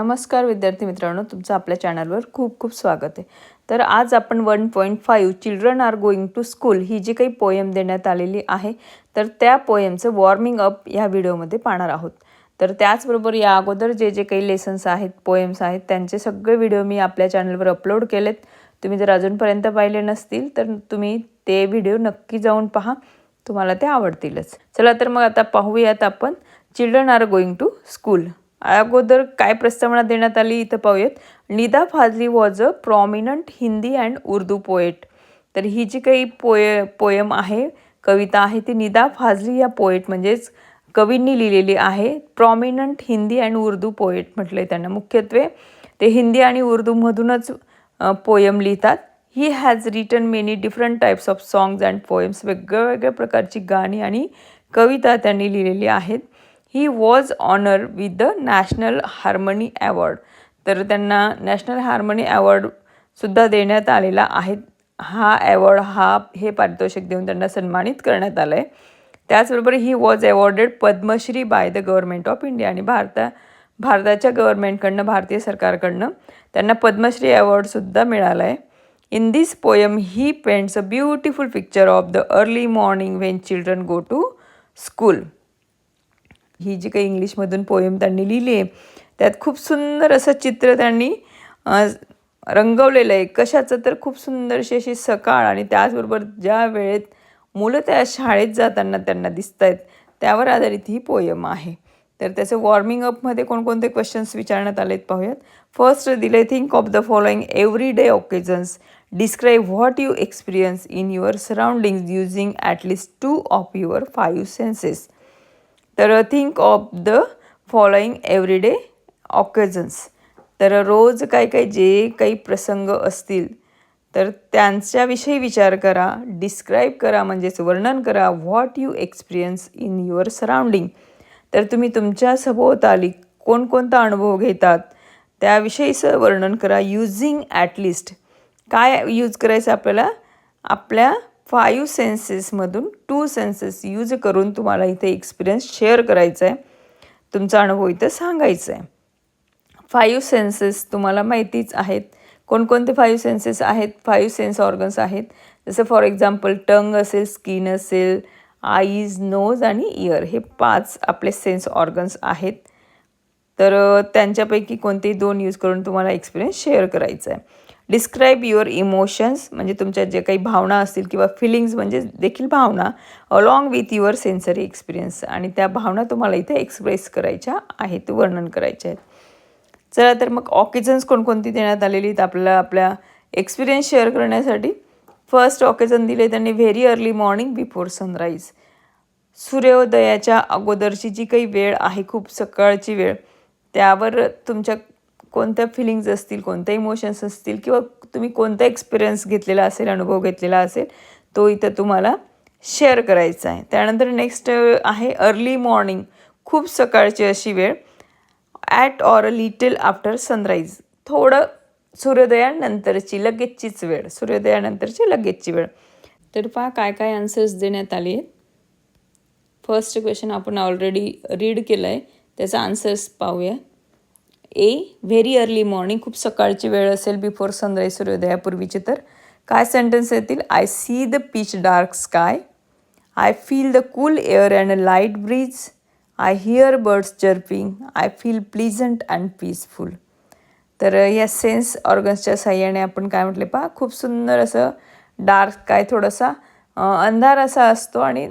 नमस्कार विद्यार्थी मित्रांनो, तुमचं आपल्या चॅनलवर खूप खूप स्वागत आहे। तर आज आपण 1.5 children are going to school ही जी काही पोएम देण्यात आलेली आहे, तर त्या पोएमचं वॉर्मिंग अप ह्या व्हिडिओमध्ये पाहणार आहोत। तर त्याचबरोबर या अगोदर जे काही लेसन्स आहेत, पोएम्स आहेत, त्यांचे सगळे व्हिडिओ मी आपल्या चॅनलवर अपलोड केलेत। तुम्ही जर अजूनपर्यंत पाहिले नसतील तर तुम्ही ते व्हिडिओ नक्की जाऊन पहा, तुम्हाला ते आवडतीलच। चला तर मग आता पाहूयात आपण children are going to school. अगोदर काय प्रस्तावना देण्यात आली इथं पाहूयात। Nida Fazli was a prominent Hindi and Urdu poet. तर ही जी काही पोएम आहे, कविता आहे, ती निदा फाजली या पोएट म्हणजेच कवींनी लिहिलेली आहे। Prominent Hindi and Urdu poet म्हटलंय त्यांना, मुख्यत्वे ते हिंदी आणि उर्दूमधूनच पोएम लिहितात। He has written many different types of songs and poems. वेगवेगळ्या प्रकारची गाणी आणि कविता त्यांनी लिहिलेली आहेत। He was honour with the national harmony award. तर त्यांना नॅशनल हार्मनी अवॉर्डसुद्धा देण्यात आलेला आहे। हा अवॉर्ड हे पारितोषिक देऊन त्यांना सन्मानित करण्यात आलं आहे। त्याचबरोबर he was awarded Padmashri by the government of India. आणि भारताच्या गव्हर्नमेंटकडनं, भारतीय सरकारकडनं त्यांना पद्मश्री अवॉर्डसुद्धा मिळाला आहे। In this poem he paints a beautiful picture of the early morning when children go to school. ही जी काही इंग्लिशमधून पोएम त्यांनी लिहिली आहे, त्यात खूप सुंदर असं चित्र त्यांनी रंगवलेलं आहे। कशाचं तर खूप सुंदरशी अशी सकाळ आणि त्याचबरोबर ज्या वेळेत मुलं त्या शाळेत जाताना त्यांना दिसत आहेत, त्यावर आधारित ही पोएम आहे। तर त्याचं वॉर्मिंग अपमध्ये कोणकोणते क्वेश्चन्स विचारण्यात आलेत पाहूयात। फर्स्ट दिले, think of the following every day occasions, describe what you experience in your surroundings using at least 2 of your 5 senses. तर think of the following everyday occasions. तर रोज जे काही प्रसंग असतील तर त्यांच्याविषयी विचार करा। डिस्क्राईब करा म्हणजेच वर्णन करा। What you experience in your surrounding, तर तुम्ही तुमच्या सभोवताली कोणकोणता अनुभव घेतात त्याविषयीचं वर्णन करा। युजिंग ॲटलिस्ट, काय यूज करायचं आपल्याला? आपल्या 5 सेन्सेसमधून 2 सेन्सेस यूज करून तुम्हाला इथे एक्सपिरियन्स शेअर करायचा आहे, तुमचा अनुभव इथं सांगायचा आहे। 5 सेन्सेस तुम्हाला माहितीच आहेत। कोणकोणते 5 सेन्सेस आहेत? 5 सेन्स ऑर्गन्स आहेत। जसं फॉर एक्झाम्पल टंग असेल, स्किन असेल, आईज, नोज आणि इयर, हे 5 आपले सेन्स ऑर्गन्स आहेत। तर त्यांच्यापैकी कोणतेही 2 यूज करून तुम्हाला एक्सपिरियन्स शेअर करायचा आहे। डिस्क्राईब युअर इमोशन्स, म्हणजे तुमच्या जे काही भावना असतील किंवा फिलिंग्स म्हणजे देखील भावना, along with your sensory experience, आणि त्या भावना तुम्हाला इथे एक्सप्रेस करायच्या आहेत, वर्णन करायच्या आहेत। चला तर मग ऑकेजन्स कोणकोणती देण्यात आलेली आहेत आपल्याला आपल्या एक्सपिरियन्स शेअर करण्यासाठी। फर्स्ट ऑकेजन दिले त्यांनी, very early morning before sunrise. सूर्योदयाच्या अगोदरची जी काही वेळ आहे, खूप सकाळची वेळ, त्यावर तुमच्या कोणत्या फिलिंग्ज असतील, कोणत्या इमोशन्स असतील किंवा तुम्ही कोणता एक्सपिरियन्स घेतलेला असेल, अनुभव घेतलेला असेल, तो इथं तुम्हाला शेअर करायचा आहे। त्यानंतर नेक्स्ट आहे अर्ली मॉर्निंग, खूप सकाळची अशी वेळ। At or a little after sunrise, थोडं सूर्योदयानंतरची लगेचचीच वेळ, सूर्योदयानंतरची लगेचची वेळ। तर पहा काय आन्सर्स देण्यात आले आहेत। फर्स्ट क्वेश्चन आपण ऑलरेडी रीड केलं आहे, त्याचा आन्सर्स पाहूया। ए, व्हेरी अर्ली मॉर्निंग, खूप सकाळची वेळ असेल, बिफोर सनराईज, सूर्योदयापूर्वीची, तर काय सेंटेन्स येतील? I see the pitch dark sky, I feel the cool air and a light breeze, I hear birds chirping, I feel pleasant and peaceful. तर या सेन्स ऑर्गन्सच्या साह्याने आपण काय म्हटले पहा, खूप सुंदर असं डार्क स्काय, थोडासा अंधार असा असतो आणि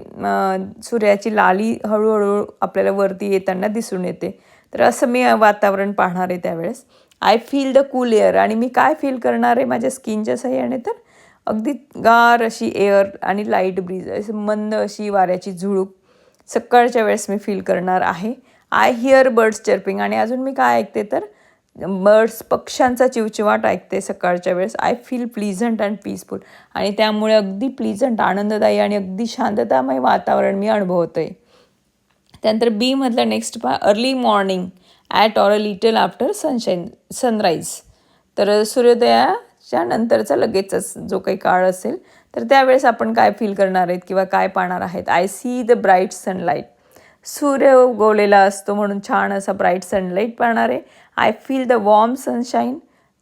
सूर्याची लाली हळूहळू आपल्याला वरती येताना दिसून येते। तर असं मी वातावरण पाहणार आहे त्यावेळेस। I feel the cool air, आणि मी काय फील करणार आहे माझ्या स्किनच्या साह्याने? तर अगदी गार अशी एअर आणि लाईट ब्रीज, असं मंद अशी वाऱ्याची झुळूक सकाळच्या वेळेस मी फील करणार आहे। आय हिअर बर्ड्स चर्पिंग, आणि अजून मी काय ऐकते? तर पक्ष्यांचा चिवचिवाट ऐकते सकाळच्या वेळेस। I feel pleasant and peaceful, आणि त्यामुळे अगदी प्लीजंट, आनंददायी आणि अगदी शांततामय वातावरण मी अनुभवते। त्यानंतर बी मधलं नेक्स्ट पहा, early morning at or a little after sunrise. तर सूर्योदयाच्या नंतरचा लगेचच जो काही काळ असेल, तर त्यावेळेस आपण काय फील करणार आहेत किंवा काय पाहणार आहेत? I see the bright sunlight, सूर्य उगवलेला असतो म्हणून छान असा ब्राईट सनलाईट पाहणार आहे. I feel the warm sunshine,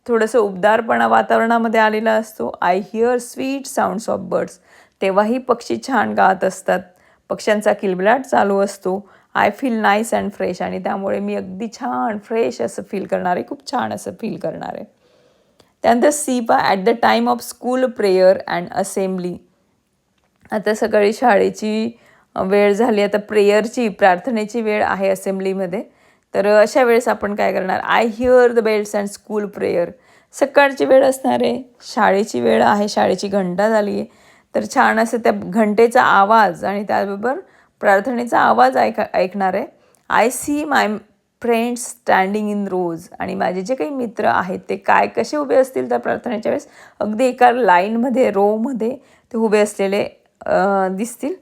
थोडंसं उबदारपणा वातावरणामध्ये आलेला असतो. I hear sweet sounds of birds, तेव्हाही पक्षी छान गात असतात, पक्ष्यांचा किलबिलाट चालू असतो. I feel nice and fresh, आणि त्यामुळे मी अगदी छान फ्रेश असं फील करणार आहे, खूप छान असं फील करणार आहे. त्यानंतर सी पा at the time of school prayer and assembly. आता सकाळी शाळेची वेळ झाली, आता प्रेयरची प्रार्थनेची वेळ आहे असेंब्लीमध्ये. तर अशा वेळेस आपण काय करणार, I hear the bells and school prayer. सकाळची वेळ असणार आहे, शाळेची वेळ आहे, शाळेची घंटा झाली आहे. तर छान असं त्या घंटेचा आवाज आणि त्याचबरोबर प्रार्थनेचा आवाज ऐकणार आहे. I see my friends standing in rows, आणि माझे जे काही मित्र आहेत ते कसे उभे असतील त्या प्रार्थनेच्या वेळेस, अगदी एका लाईनमध्ये रोमध्ये ते उभे असलेले दिसतील.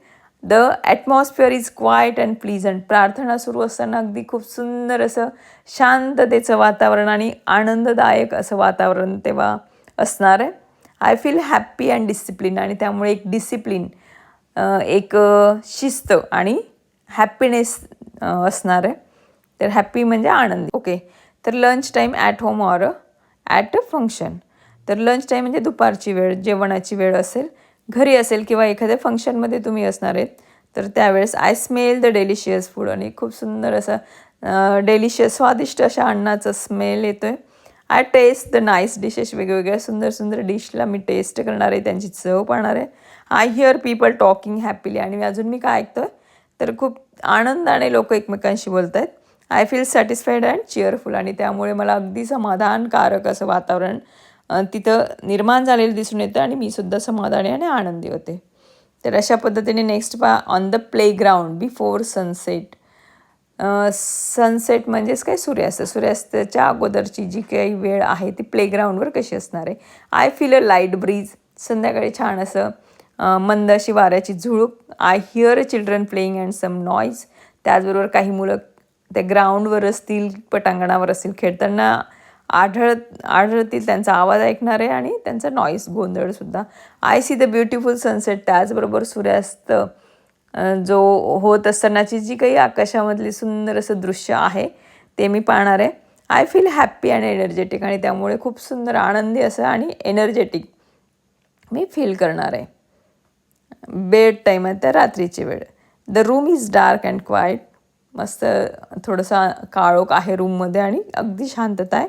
The atmosphere is quite and pleasant. प्रार्थना सुरू असताना अगदी खूप सुंदर असं शांततेचं वातावरण आणि आनंददायक असं वातावरण तेव्हा असणार आहे. I feel happy and discipline, आणि त्यामुळे एक डिसिप्लिन, एक शिस्त आणि हॅपीनेस असणार आहे. तर हॅप्पी म्हणजे आनंदी. ओके, तर lunch time at home or at a function. तर लंच टाईम म्हणजे दुपारची वेळ, जेवणाची वेळ असेल, घरी असेल किंवा एखाद्या फंक्शनमध्ये तुम्ही असणार आहेत. तर त्यावेळेस I smell the delicious food, आणि खूप सुंदर असं डेलिशियस स्वादिष्ट अशा अन्नाचा स्मेल येतो आहे. I taste the nice dishes, वेगवेगळ्या सुंदर सुंदर डिशला मी टेस्ट करणार आहे, त्यांची चव पाहणार आहे. I hear people talking happily, आणि अजून मी काय ऐकतो आहे, तर खूप आनंदाने लोक एकमेकांशी बोलत आहेत. I feel satisfied and cheerful, आणि त्यामुळे मला अगदी समाधानकारक असं वातावरण तिथं निर्माण झालेलं दिसून येतं, आणि मी सुद्धा समाधानी आणि आनंदी होते. तर अशा पद्धतीने नेक्स्ट पहा, on the playground before sunset. Sunset म्हणजेच काय, सूर्यास्ताच्या अगोदरची जी काही वेळ आहे ती प्लेग्राऊंडवर कशी असणार आहे. I feel a light breeze, संध्याकाळी छान असं मंद अशी वाऱ्याची झुळूक. I hear a children playing and some noise, त्याचबरोबर काही मुलं त्या ग्राउंडवर असतील, पटांगणावर असतील, खेळताना आढळतील, त्यांचा आवाज ऐकणार आहे आणि त्यांचा नॉईस, गोंधळसुद्धा. I see the beautiful sunset, त्याचबरोबर सूर्यास्त जो होत असतानाची जी काही आकाशामधली सुंदर असं दृश्य आहे ते मी पाहणार आहे. I feel happy and energetic, आणि त्यामुळे खूप सुंदर आनंदी असं आणि एनर्जेटिक मी फील करणार आहे. बेड टाईम आहे, तर रात्रीची वेळ. The room is dark and quiet, मस्त थोडंसं काळोख आहे रूममध्ये आणि अगदी शांतता आहे.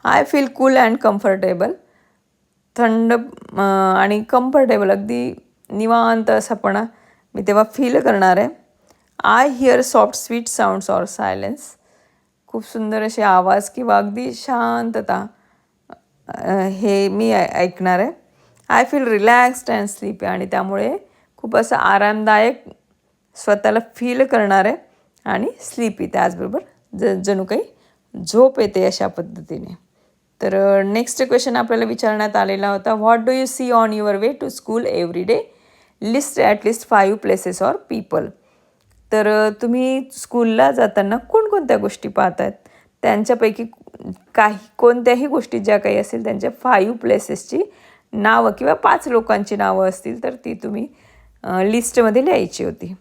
I feel cool and comfortable, थंड आणि कम्फर्टेबल, अगदी निवांत असापणा मी तेव्हा फील करणार आहे. I hear soft sweet sounds or silence, खूप सुंदर असे आवाज किंवा अगदी शांतता हे मी ऐकणार आहे. I feel relaxed and sleepy, आणि त्यामुळे खूप असं आरामदायक स्वतःला फील करणार आहे आणि स्लीपी, त्याचबरोबर जणू काही झोप येते अशा पद्धतीने. तर नेक्स्ट क्वेश्चन आपल्याला विचारण्यात आलेला होता, what do you see on your way to school every day, list at least 5 places or people. तर तुम्ही स्कूलला जाताना कोणकोणत्या गोष्टी पाहत आहेत, त्यांच्यापैकी कोणत्याही गोष्टी ज्या काही असतील त्यांच्या 5 प्लेसेसची नावं किंवा 5 लोकांची नावं असतील तर ती तुम्ही लिस्टमध्ये लिहायची होती.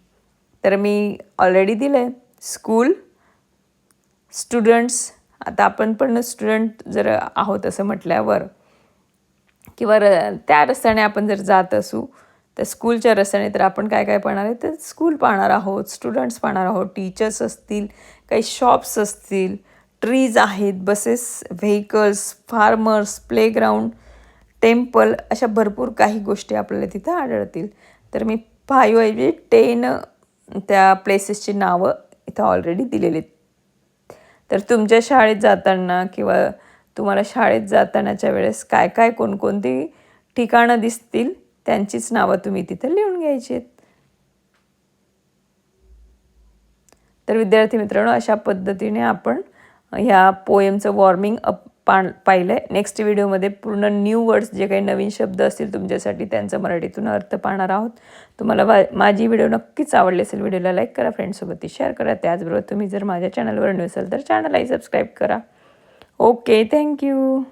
तर मी ऑलरेडी दिलं आहे, स्कूल, स्टुडंट्स. आता आपण पण स्टुडंट जर आहोत असं म्हटल्यावर, किंवा त्या रस्त्याने आपण जर जात असू तर स्कूलच्या रस्त्याने, तर आपण काय काय पाहणार आहे, तर स्कूल पाहणार आहोत, स्टुडंट्स पाहणार आहोत, टीचर्स असतील, काही शॉप्स असतील, ट्रीज आहेत, buses, vehicles, farmers, playground, temple, अशा भरपूर काही गोष्टी आपल्याला तिथं आढळतील. तर मी 5 ऐवजी 10 त्या प्लेसेसची नावं इथं ऑलरेडी दिलेली आहेत. तर तुमच्या शाळेत जाताना किंवा तुम्हाला शाळेत जातानाच्या वेळेस काय काय कोणकोणती ठिकाणं दिसतील त्यांचीच नावं तुम्ही तिथं लिहून घ्यायची आहेत. तर विद्यार्थी मित्रांनो, अशा पद्धतीने आपण ह्या पोएमचं वॉर्मिंग अप पाहिलं आहे. नेक्स्ट व्हिडिओमध्ये पूर्ण न्यू वर्ड्स, जे काही नवीन शब्द असतील तुमच्यासाठी, त्यांचा मराठीतून अर्थ पाहणार आहोत. तुम्हाला माझी व्हिडिओ नक्कीच आवडली असेल, व्हिडिओला लाईक करा, फ्रेंड्ससोबत शेअर करा. त्याचबरोबर तुम्ही जर माझ्या चॅनलवर न्यू असाल तर चॅनललाही सबस्क्राईब करा. Okay, thank you.